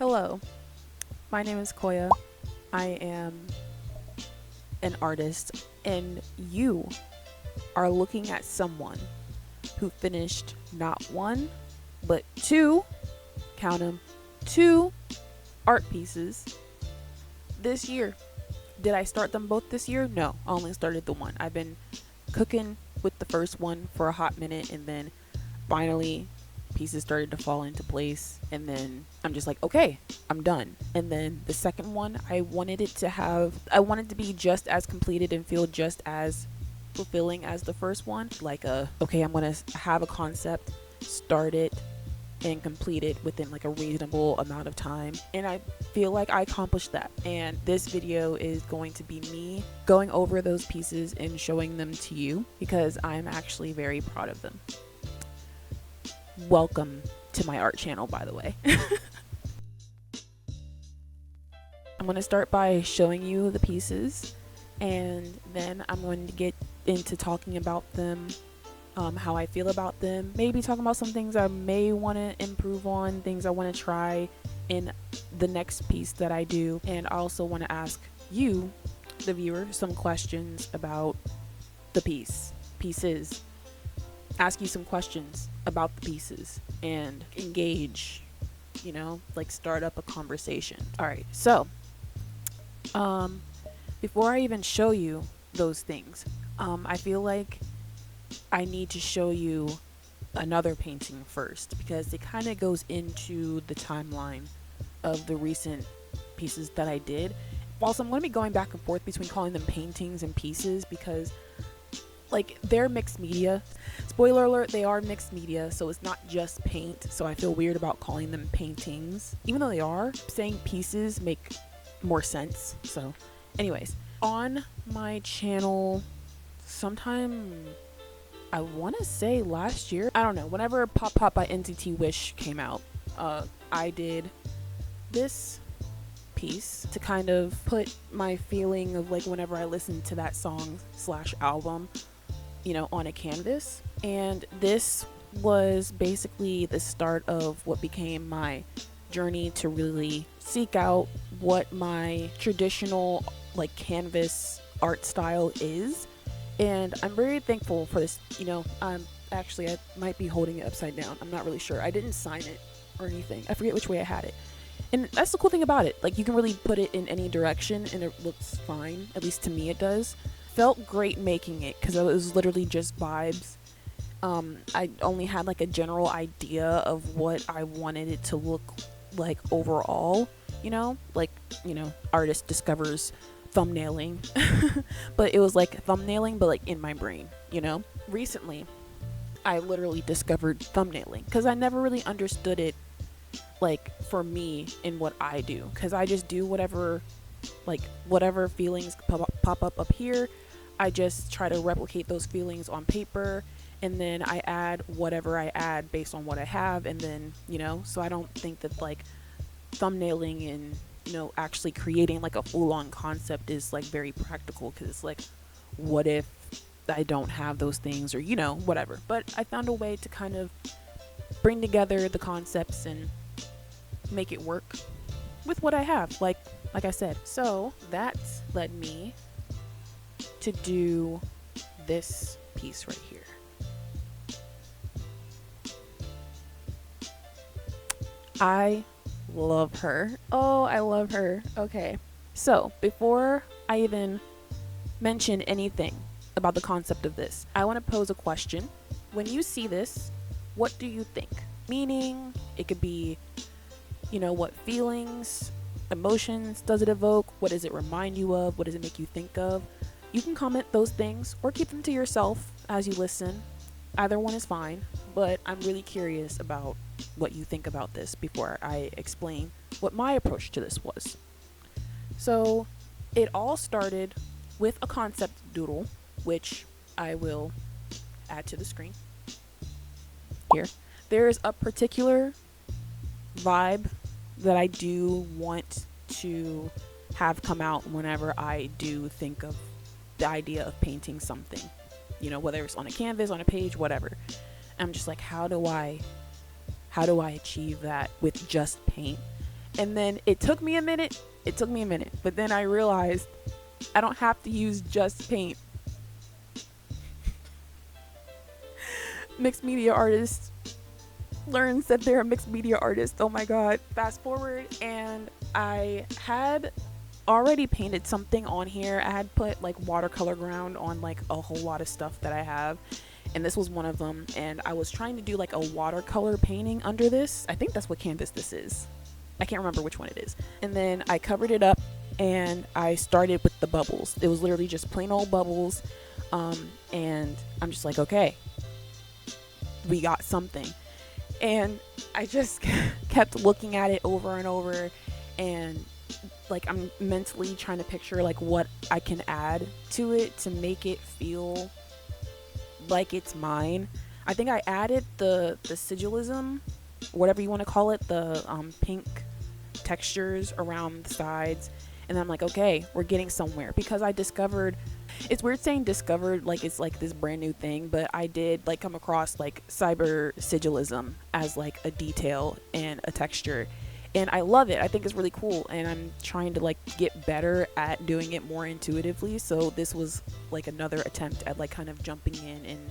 Hello, my name is Koya. I am an artist, and you are looking at someone who finished not one, but two, count them, two art pieces this year. Did I start them both this year? No, I only started the one. I've been cooking with the first one for a hot minute, and then finally pieces started to fall into place, and then I'm just like, okay, I'm done. And then the second one, I wanted to be just as completed and feel just as fulfilling as the first one. Like, okay, I'm gonna have a concept, start it and complete it within like a reasonable amount of time, and I feel like I accomplished that. And this video is going to be me going over those pieces and showing them to you because I'm actually very proud of them. Welcome to my art channel, by the way. I'm going to start by showing you the pieces, and then I'm going to get into talking about them, how I feel about them, maybe talking about some things I may want to improve on, things I want to try in the next piece that I do. And I also want to ask you, the viewer, some questions about the pieces. Ask you some questions about the pieces and engage, like start up a conversation. All right, so before I even show you those things, I feel like I need to show you another painting first because it kind of goes into the timeline of the recent pieces that I did. Also, I'm going to be going back and forth between calling them paintings and pieces because like they're mixed media. Spoiler alert, they are mixed media, so it's not just paint, so I feel weird about calling them paintings. Even though they are, saying pieces make more sense. So anyways, on my channel sometime, I want to say last year, I don't know, whenever Pop Pop by NCT Wish came out, I did this piece to kind of put my feeling of like whenever I listened to that song / album, on a canvas. And this was basically the start of what became my journey to really seek out what my traditional like canvas art style is. And I'm very thankful for this. I might be holding it upside down. I'm not really sure. I didn't sign it or anything. I forget which way I had it. And that's the cool thing about it. Like, you can really put it in any direction and it looks fine. At least to me it does. Felt great making it because it was literally just vibes. I only had like a general idea of what I wanted it to look like overall. Artist discovers thumbnailing. But it was like thumbnailing but like in my brain. Recently I literally discovered thumbnailing because I never really understood it like for me in what I do, because I just do whatever feelings pop up here. I just try to replicate those feelings on paper, and then I add whatever I add based on what I have. And then so I don't think that like thumbnailing and actually creating like a full-on concept is like very practical, because it's like, what if I don't have those things, or whatever. But I found a way to kind of bring together the concepts and make it work with what I have, like I said. So that led me to do this piece right here. I love her. Oh, I love her. Okay, so before I even mention anything about the concept of this, I want to pose a question. When you see this, what do you think? Meaning, it could be what feelings, emotions does it evoke? What does it remind you of? What does it make you think of? You can comment those things or keep them to yourself as you listen. Either one is fine, but I'm really curious about what you think about this before I explain what my approach to this was. So it all started with a concept doodle, which I will add to the screen here. There's a particular vibe that I do want to have come out whenever I do think of the idea of painting something, whether it's on a canvas, on a page, whatever. I'm just like, how do I achieve that with just paint? And then it took me a minute. But then I realized I don't have to use just paint. Mixed media artist learns that they're a mixed media artist. Oh my god. Fast forward, and I had already painted something on here. I had put like watercolor ground on like a whole lot of stuff that I have, and this was one of them. And I was trying to do like a watercolor painting under this. I think that's what canvas this is. I can't remember which one it is. And then I covered it up and I started with the bubbles. It was literally just plain old bubbles. And I'm just like, okay, we got something. And I just kept looking at it over and over, and like I'm mentally trying to picture like what I can add to it to make it feel like it's mine. I think I added the sigilism, whatever you want to call it, the pink textures around the sides. And I'm like, okay, we're getting somewhere, because I discovered, it's weird saying discovered like it's like this brand new thing, but I did like come across like cyber sigilism as like a detail and a texture, and I love it. I think it's really cool, and I'm trying to like get better at doing it more intuitively. So this was like another attempt at like kind of jumping in and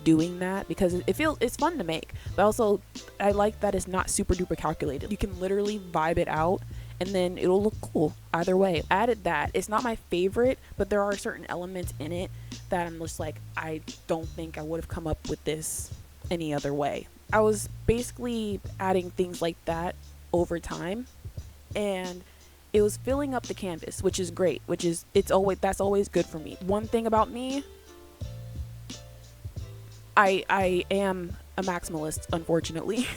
doing that, because it's fun to make, but also I like that it's not super duper calculated. You can literally vibe it out and then it'll look cool either way. Added that. It's not my favorite, but there are certain elements in it that I'm just like, I don't think I would have come up with this any other way. I was basically adding things like that over time, and it was filling up the canvas, which is great, that's always good for me. One thing about me, I am a maximalist, unfortunately.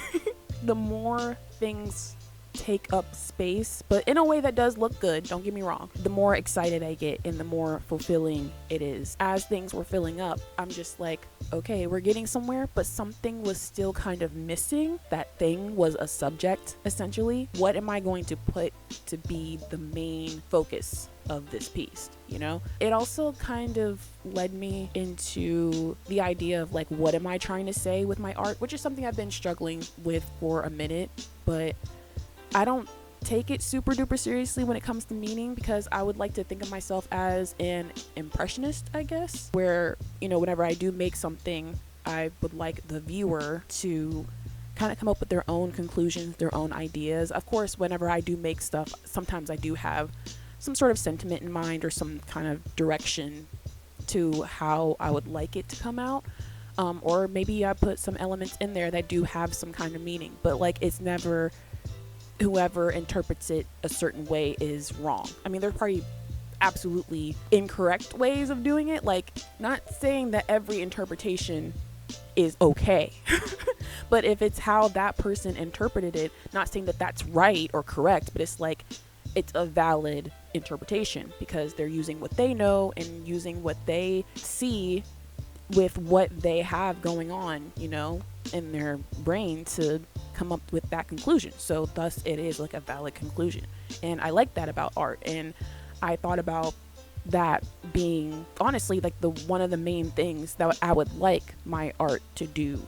The more things take up space, but in a way that does look good, don't get me wrong, the more excited I get and the more fulfilling it is. As things were filling up, I'm just like, okay, we're getting somewhere, but something was still kind of missing. That thing was a subject, essentially. What am I going to put to be the main focus of this piece, you know? It also kind of led me into the idea of like, what am I trying to say with my art, which is something I've been struggling with for a minute, but I don't take it super duper seriously when it comes to meaning, because I would like to think of myself as an impressionist, I guess, where, you know, whenever I do make something, I would like the viewer to kind of come up with their own conclusions, their own ideas. Of course, whenever I do make stuff, sometimes I do have some sort of sentiment in mind or some kind of direction to how I would like it to come out. Or maybe I put some elements in there that do have some kind of meaning, but like, it's never whoever interprets it a certain way is wrong. I mean, there's probably absolutely incorrect ways of doing it. Like, not saying that every interpretation is okay, but if it's how that person interpreted it, not saying that that's right or correct, but it's like, it's a valid interpretation because they're using what they know and using what they see with what they have going on, you know, in their brain to come up with that conclusion. So thus it is like a valid conclusion. And I like that about art. And I thought about that being honestly like the one of the main things that I would like my art to do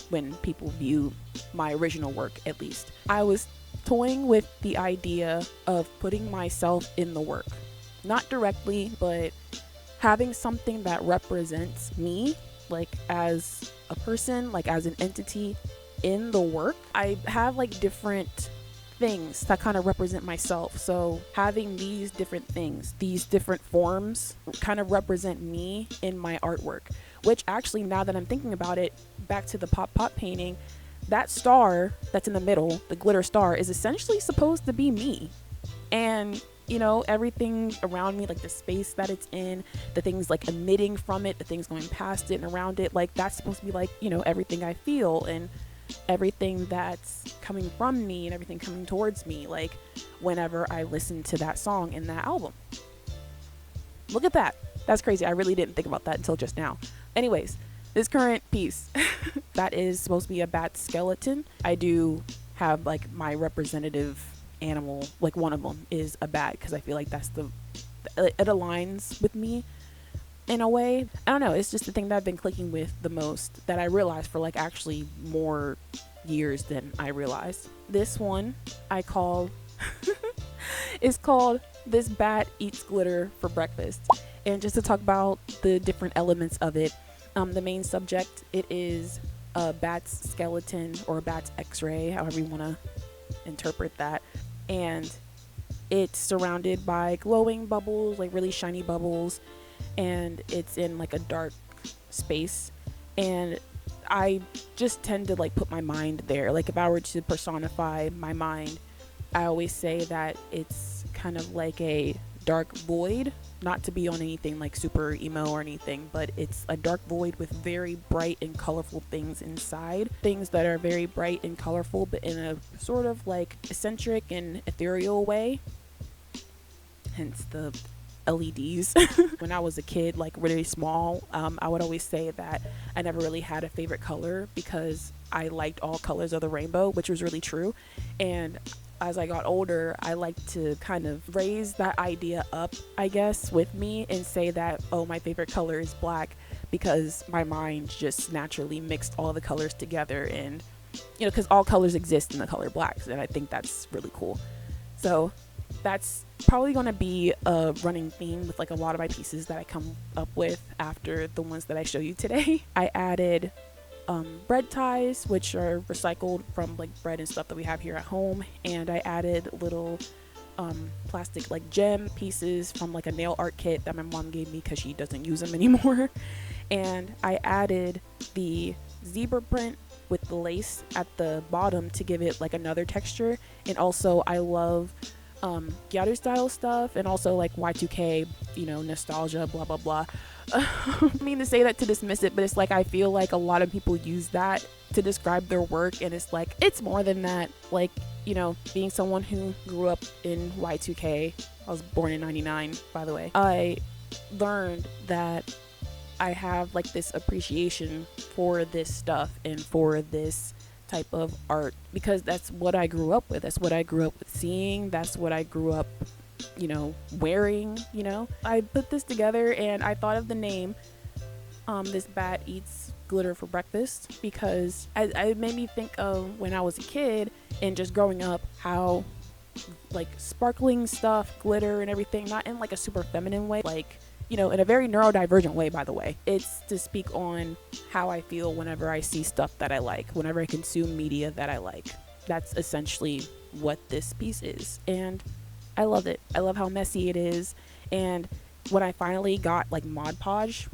when people view my original work, at least. I was toying with the idea of putting myself in the work. Not directly, but having something that represents me, like as a person, like as an entity in the work. I have like different things that kind of represent myself. So having these different things, these different forms kind of represent me in my artwork, which actually, now that I'm thinking about it, back to the pop painting, that star that's in the middle, the glitter star, is essentially supposed to be me. And you know, everything around me, like the space that it's in, the things like emitting from it, the things going past it and around it, like that's supposed to be like, you know, everything I feel and everything that's coming from me and everything coming towards me, like whenever I listen to that song in that album. Look at that. That's crazy. I really didn't think about that until just now. Anyways, this current piece that is supposed to be a bat skeleton. I do have like my representative animal, like one of them is a bat, because I feel like it aligns with me in a way. I don't know, it's just the thing that I've been clicking with the most, that I realized for like actually more years than I realized. This one I call is called This Bat Eats Glitter for Breakfast. And just to talk about the different elements of it, the main subject, it is a bat's skeleton or a bat's x-ray, however you want to interpret that. And it's surrounded by glowing bubbles, like really shiny bubbles, and it's in like a dark space. And I just tend to like put my mind there. Like if I were to personify my mind, I always say that it's kind of like a dark void, not to be on anything like super emo or anything, but it's a dark void with very bright and colorful things inside. Things that are very bright and colorful, but in a sort of like eccentric and ethereal way. Hence the LEDs. When I was a kid, like really small, I would always say that I never really had a favorite color because I liked all colors of the rainbow, which was really true. And as I got older, I like to kind of raise that idea up, I guess, with me and say that, oh, my favorite color is black, because my mind just naturally mixed all the colors together. And, you know, because all colors exist in the color black, and I think that's really cool. So that's probably going to be a running theme with like a lot of my pieces that I come up with after the ones that I show you today. I added bread ties, which are recycled from like bread and stuff that we have here at home, and I added little plastic like gem pieces from like a nail art kit that my mom gave me because she doesn't use them anymore. And I added the zebra print with the lace at the bottom to give it like another texture. And also I love Gyaru style stuff, and also like Y2K, you know, nostalgia, blah blah blah. I mean to say that to dismiss it, but it's like I feel like a lot of people use that to describe their work, and it's like it's more than that. Like, you know, being someone who grew up in Y2K, I was born in 99, by the way, I learned that I have like this appreciation for this stuff and for this type of art because that's what I grew up with. That's what I grew up with seeing. That's what I grew up, you know, wearing, you know. I put this together and I thought of the name This Bat Eats Glitter for Breakfast because it made me think of when I was a kid and just growing up, how like sparkling stuff, glitter and everything, not in like a super feminine way, like, you know, in a very neurodivergent way, by the way. It's to speak on how I feel whenever I see stuff that I like, whenever I consume media that I like. That's essentially what this piece is. And I love it. I love how messy it is. And when I finally got like Mod Podge,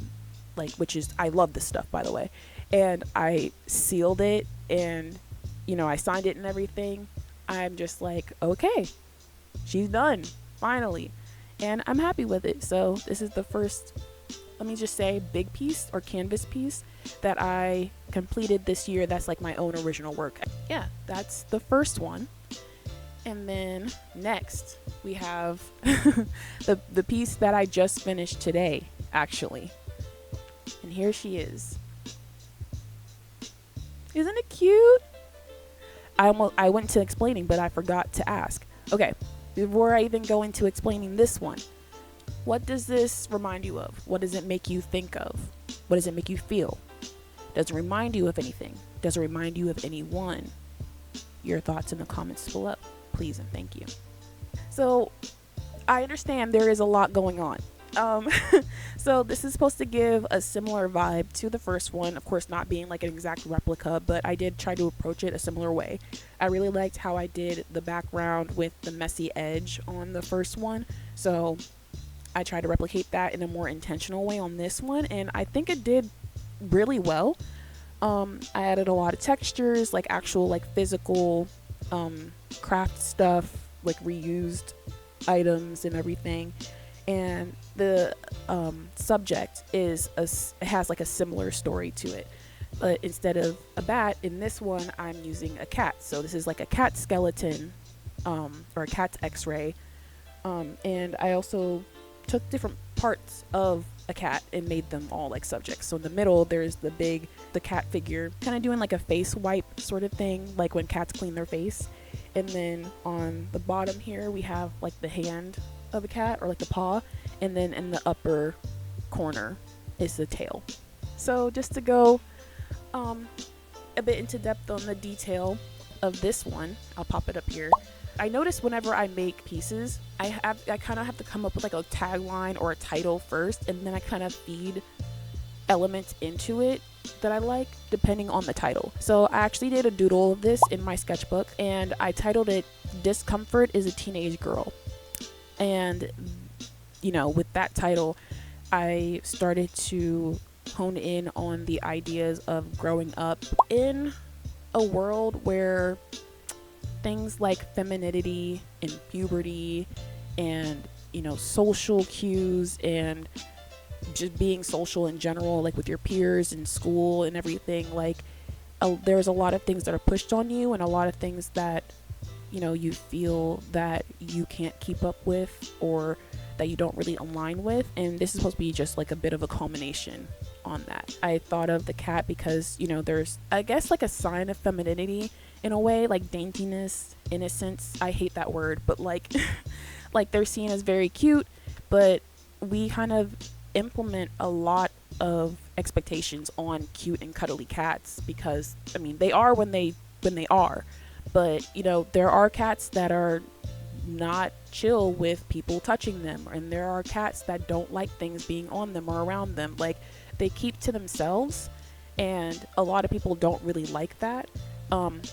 like, which is, I love this stuff, by the way, and I sealed it and, you know, I signed it and everything, I'm just like, okay, she's done, finally. And I'm happy with it. So this is the first, let me just say, big piece or canvas piece that I completed this year. That's like my own original work. Yeah, that's the first one. And then next we have the piece that I just finished today, actually. And here she is. Isn't it cute? I went to explaining, but I forgot to ask. Okay. Before I even go into explaining this one, what does this remind you of? What does it make you think of? What does it make you feel? Does it remind you of anything? Does it remind you of anyone? Your thoughts in the comments below, please and thank you. So, I understand there is a lot going on. So this is supposed to give a similar vibe to the first one, of course not being like an exact replica, but I did try to approach it a similar way. I really liked how I did the background with the messy edge on the first one, so I tried to replicate that in a more intentional way on this one, and I think it did really well. I added a lot of textures, like actual like physical craft stuff, like reused items and everything. And the subject is it has like a similar story to it, but instead of a bat in this one I'm using a cat. So this is like a cat skeleton or a cat's x-ray, and I also took different parts of a cat and made them all like subjects. So in the middle there's the cat figure kind of doing like a face wipe sort of thing, like when cats clean their face, and then on the bottom here we have like the hand of a cat, or like the paw, and then in the upper corner is the tail. So just to go a bit into depth on the detail of this one, I'll pop it up here. I notice whenever I make pieces, I kind of have to come up with like a tagline or a title first, and then I kind of feed elements into it that I like depending on the title. So I actually did a doodle of this in my sketchbook, and I titled it "Discomfort is a Teenage Girl." And with that title, I started to hone in on the ideas of growing up in a world where things like femininity and puberty and social cues and just being social in general, like with your peers in school and everything, like there's a lot of things that are pushed on you, and a lot of things that you feel that you can't keep up with or that you don't really align with. And this is supposed to be just like a bit of a culmination on that. I thought of the cat because there's, I guess, like a sign of femininity in a way, like daintiness, innocence. I hate that word, but like like they're seen as very cute, but we kind of implement a lot of expectations on cute and cuddly cats because they are when they are, but there are cats that are not chill with people touching them, and there are cats that don't like things being on them or around them. Like, they keep to themselves, and a lot of people don't really like that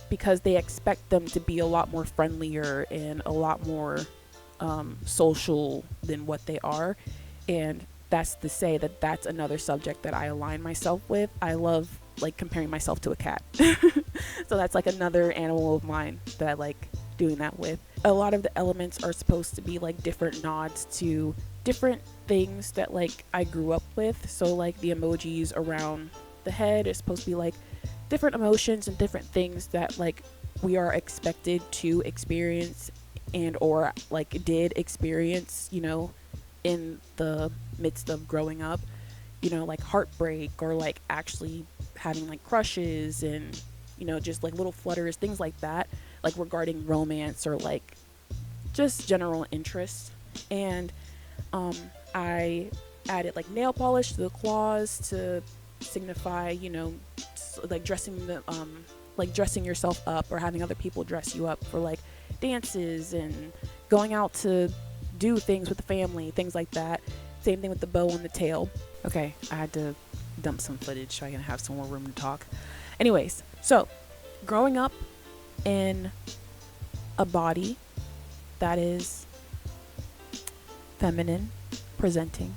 because they expect them to be a lot more friendlier and a lot more social than what they are. And that's to say that that's another subject that I align myself with. I love like comparing myself to a cat. So that's like another animal of mine that I like doing that with. A lot of the elements are supposed to be like different nods to different things that like I grew up with. So like the emojis around the head is supposed to be like different emotions and different things that like we are expected to experience and or like did experience in the midst of growing up, like heartbreak or like actually having like crushes and just like little flutters, things like that, like regarding romance or like just general interest. And I added like nail polish to the claws to signify like dressing yourself up or having other people dress you up for like dances and going out to do things with the family, things like that. Same thing with the bow on the tail. Okay, I had to dump some footage so I can have some more room to talk. Anyways, so growing up in a body that is feminine presenting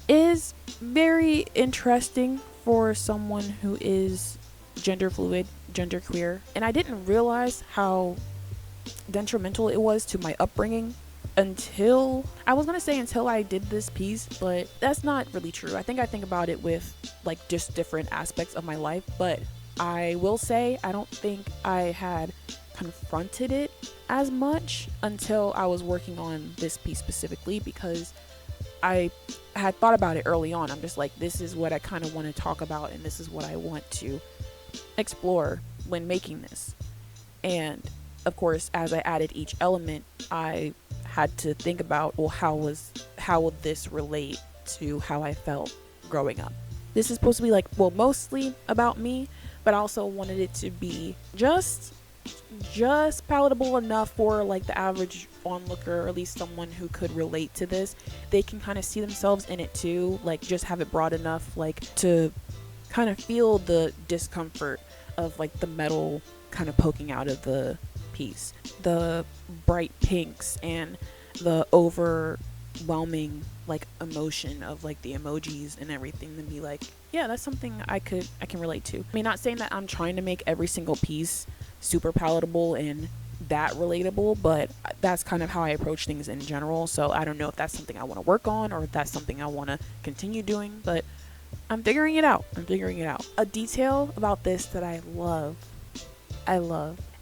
is very interesting for someone who is gender fluid, gender queer. And I didn't realize how detrimental it was to my upbringing until I did this piece, but that's not really true. I think about it with like just different aspects of my life, but I will say I don't think I had confronted it as much until I was working on this piece specifically, because I had thought about it early on. I'm just like, this is what I kind of want to talk about, and this is what I want to explore when making this. And of course, as I added each element, I had to think about, well, how will this relate to how I felt growing up? This is supposed to be like, well, mostly about me, but I also wanted it to be just palatable enough for like the average onlooker, or at least someone who could relate to this. They can kind of see themselves in it too, like just have it broad enough like to kind of feel the discomfort of like the metal kind of poking out of the piece, the bright pinks and the overwhelming like emotion of like the emojis and everything, to be like, yeah, that's something I can relate to. I mean, not saying that I'm trying to make every single piece super palatable and that relatable, but that's kind of how I approach things in general. So I don't know if that's something I want to work on or if that's something I want to continue doing, but I'm figuring it out. A detail about this that I love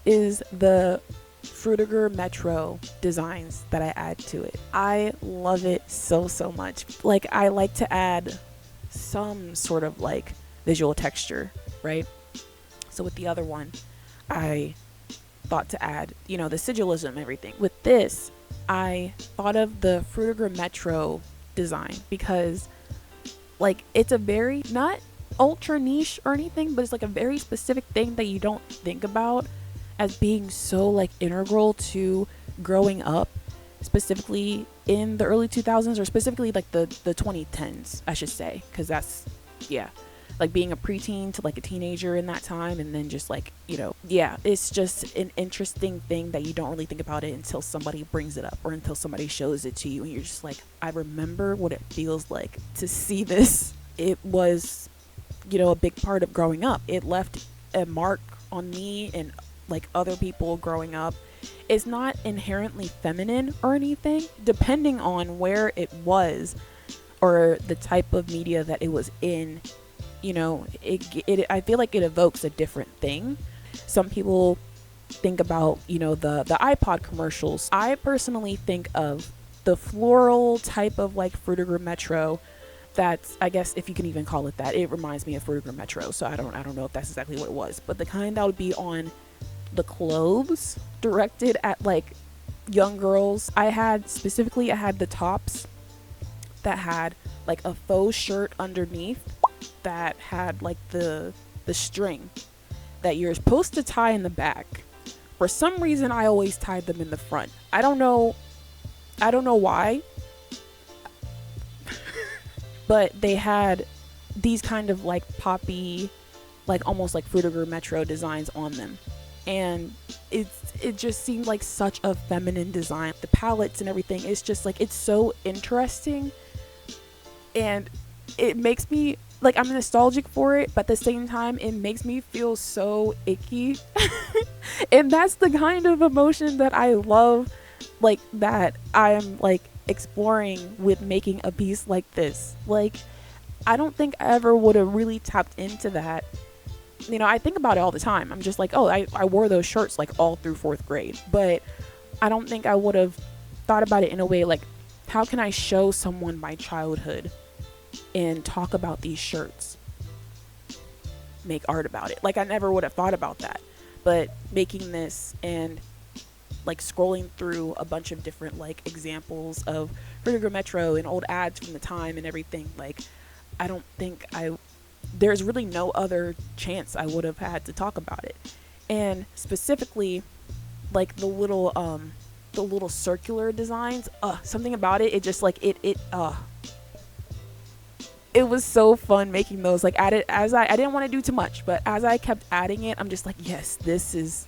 is the Frutiger Metro designs that I add to it. I love it so much. Like, I like to add some sort of like visual texture, right? So with the other one, I thought to add, the sigillism, everything. With this, I thought of the Frutiger Metro design because like it's a very, not ultra niche or anything, but it's like a very specific thing that you don't think about as being so like integral to growing up, specifically in the early 2000s, or specifically like the 2010s, I should say, because that's, yeah, like being a preteen to like a teenager in that time, and then just like, yeah, it's just an interesting thing that you don't really think about it until somebody brings it up or until somebody shows it to you, and you're just like, I remember what it feels like to see this. It was, a big part of growing up. It left a mark on me and like other people growing up. It's not inherently feminine or anything, depending on where it was or the type of media that it was in. I feel like it evokes a different thing. Some people think about, the iPod commercials. I personally think of the floral type of like Fruitiger Metro. That's, I guess, if you can even call it that. It reminds me of Fruitiger Metro, so I don't know if that's exactly what it was, but the kind that would be on the clothes directed at like young girls. I had the tops that had like a faux shirt underneath that had like the string that you're supposed to tie in the back. For some reason I always tied them in the front. I don't know why. But they had these kind of like poppy, like almost like Fruitiger Metro designs on them. And it just seemed like such a feminine design. The palettes and everything, it's just like, it's so interesting. And it makes me, like, I'm nostalgic for it, but at the same time, it makes me feel so icky. And that's the kind of emotion that I love, like, that I'm, like, exploring with making a piece like this. Like, I don't think I ever would have really tapped into that. I think about it all the time. I'm just like, oh, I wore those shirts like all through 4th grade, but I don't think I would have thought about it in a way like, how can I show someone my childhood and talk about these shirts, make art about it? Like, I never would have thought about that. But making this and like scrolling through a bunch of different like examples of Fruitiger Metro and old ads from the time and everything, like, I don't think there's really no other chance I would have had to talk about it. And specifically like the little circular designs, something about it just like it was so fun making those. Like, added as I didn't want to do too much, but as I kept adding it, I'm just like, yes, this is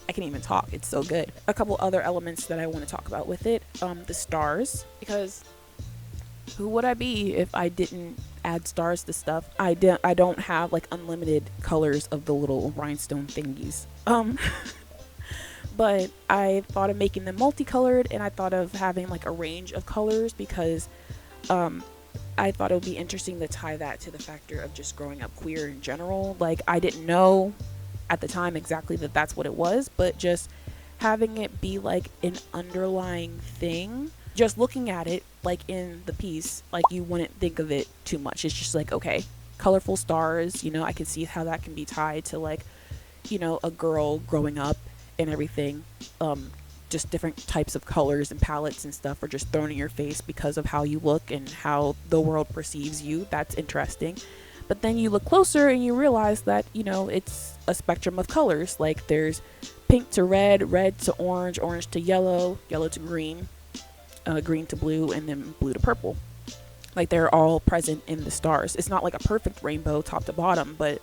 I can't even talk. It's so good. A couple other elements that I want to talk about with it, the stars, because who would I be if I didn't add stars to stuff? I don't have like unlimited colors of the little rhinestone thingies. But I thought of making them multicolored, and I thought of having like a range of colors because I thought it would be interesting to tie that to the factor of just growing up queer in general. Like, I didn't know at the time exactly that that's what it was, but just having it be like an underlying thing, just looking at it like in the piece, like, you wouldn't think of it too much. It's just like, okay, colorful stars, I can see how that can be tied to like, a girl growing up and everything. Just different types of colors and palettes and stuff are just thrown in your face because of how you look and how the world perceives you. That's interesting. But then you look closer and you realize that, it's a spectrum of colors. Like, there's pink to red, red to orange, orange to yellow, yellow to green, green to blue, and then blue to purple. Like, they're all present in the stars. It's not like a perfect rainbow top to bottom, but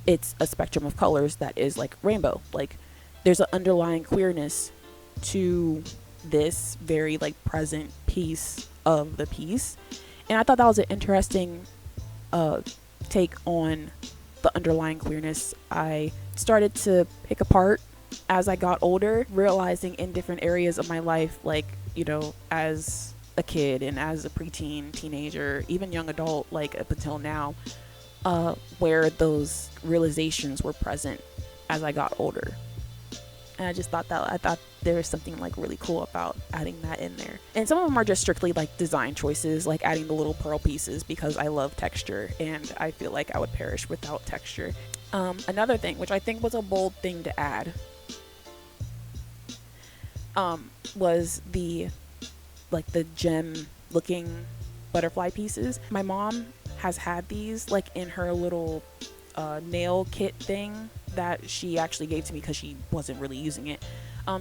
it's a spectrum of colors that is like rainbow. Like, there's an underlying queerness to this very like present piece of the piece. And I thought that was an interesting take on the underlying queerness. I started to pick apart as I got older, realizing in different areas of my life, like, as a kid and as a preteen, teenager, even young adult, like up until now, where those realizations were present as I got older. And I just thought there was something like really cool about adding that in there. And some of them are just strictly like design choices, like adding the little pearl pieces because I love texture and I feel like I would perish without texture. Another thing, which I think was a bold thing to add, was the gem looking butterfly pieces. My mom has had these like in her little nail kit thing that she actually gave to me because she wasn't really using it.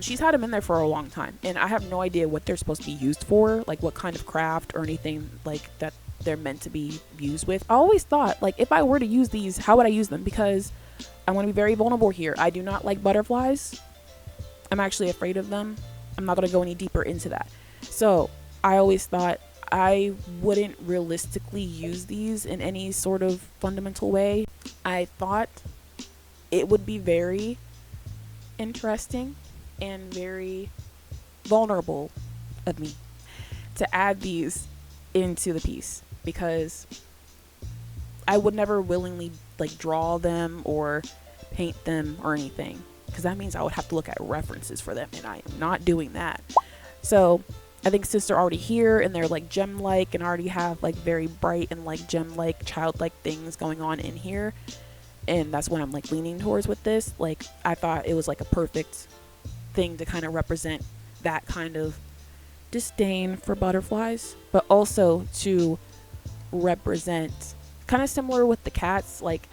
She's had them in there for a long time, and I have no idea what they're supposed to be used for, like what kind of craft or anything like that they're meant to be used with. I always thought, like, if I were to use these, how would I use them? Because I want to be very vulnerable here. I do not like butterflies. I'm actually afraid of them. I'm not going to go any deeper into that. So I always thought I wouldn't realistically use these in any sort of fundamental way. I thought it would be very interesting and very vulnerable of me to add these into the piece, because I would never willingly like draw them or paint them or anything, because that means I would have to look at references for them, and I am not doing that. So I think since they're already here and they're like gem like and already have like very bright and like gem like childlike things going on in here, and that's what I'm like leaning towards with this, like I thought it was like a perfect thing to kind of represent that kind of disdain for butterflies, but also to represent kind of similar with the cats, like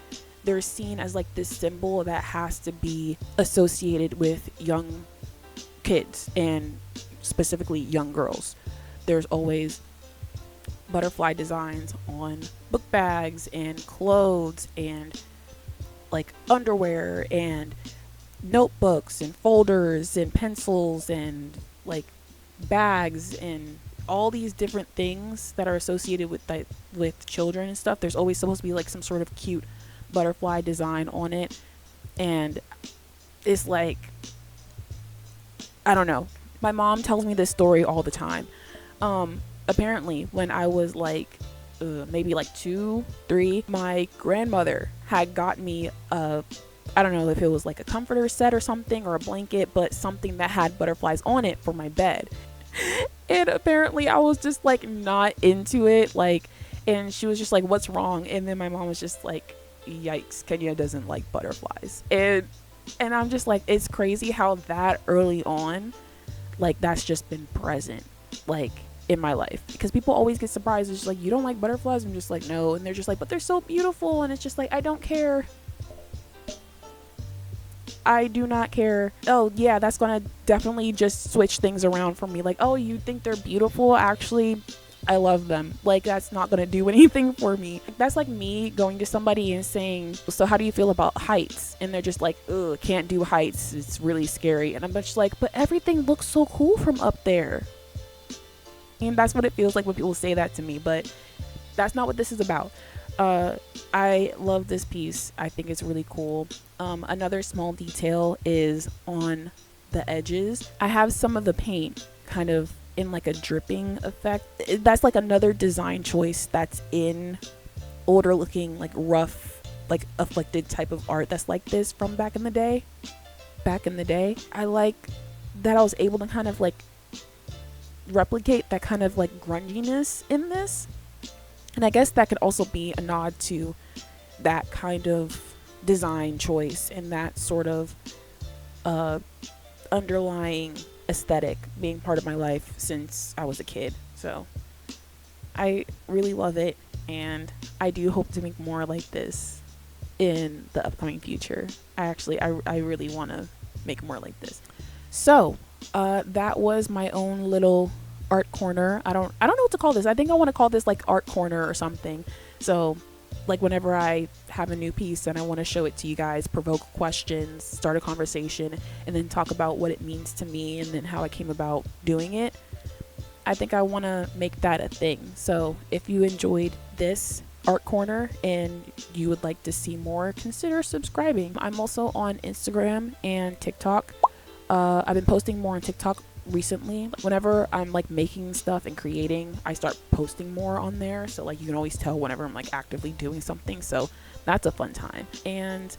they're seen as like this symbol that has to be associated with young kids and specifically young girls. There's always butterfly designs on book bags and clothes and like underwear and notebooks and folders and pencils and like bags and all these different things that are associated with children and stuff. There's always supposed to be like some sort of cute butterfly design on it, and it's like, I don't know. My mom tells me this story all the time. Apparently when I was like maybe like 2, 3, my grandmother had got me I don't know if it was like a comforter set or something or a blanket, but something that had butterflies on it for my bed. And apparently I was just like not into it, like, and she was just like, what's wrong? And then my mom was just like, yikes, Kenya doesn't like butterflies. And I'm just like, it's crazy how that early on, like that's just been present like in my life, because people always get surprised. It's just like, you don't like butterflies? I'm just like, no. And they're just like, but they're so beautiful. And it's just like, I don't care. I do not care. Oh yeah, that's gonna definitely just switch things around for me. Like, oh, you think they're beautiful? Actually, I love them. Like, that's not gonna do anything for me. That's like me going to somebody and saying, so how do you feel about heights? And they're just like, ugh, can't do heights, it's really scary. And I'm just like, but everything looks so cool from up there. And that's what it feels like when people say that to me, but that's not what this is about. I love this piece. I think it's really cool. Another small detail is on the edges. I have some of the paint kind of in like a dripping effect. That's like another design choice that's in older looking, like rough, like afflicted type of art that's like this from back in the day. I like that I was able to kind of like replicate that kind of like grunginess in this. And I guess that could also be a nod to that kind of design choice and that sort of underlying aesthetic being part of my life since I was a kid. So I really love it, and I do hope to make more like this in the upcoming future. I really want to make more like this. So that was my own little art corner. I don't know what to call this. I think I want to call this like art corner or something. So like whenever I have a new piece and I want to show it to you guys, provoke questions, start a conversation, and then talk about what it means to me and then how I came about doing it, I think I want to make that a thing. So if you enjoyed this art corner and you would like to see more, consider subscribing. I'm also on Instagram and TikTok. I've been posting more on TikTok recently. Whenever I'm like making stuff and creating, I start posting more on there, so like you can always tell whenever I'm like actively doing something, so that's a fun time. And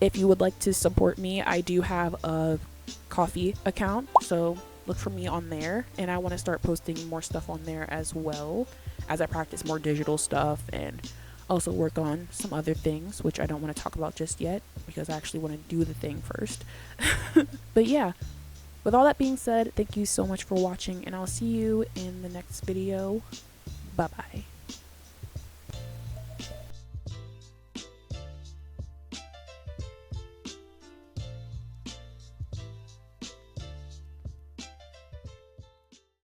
if you would like to support me, I do have a Ko-fi account, so look for me on there, and I want to start posting more stuff on there as well as I practice more digital stuff and also work on some other things which I don't want to talk about just yet because I actually want to do the thing first. But yeah, with all that being said, thank you so much for watching, and I'll see you in the next video. Bye bye.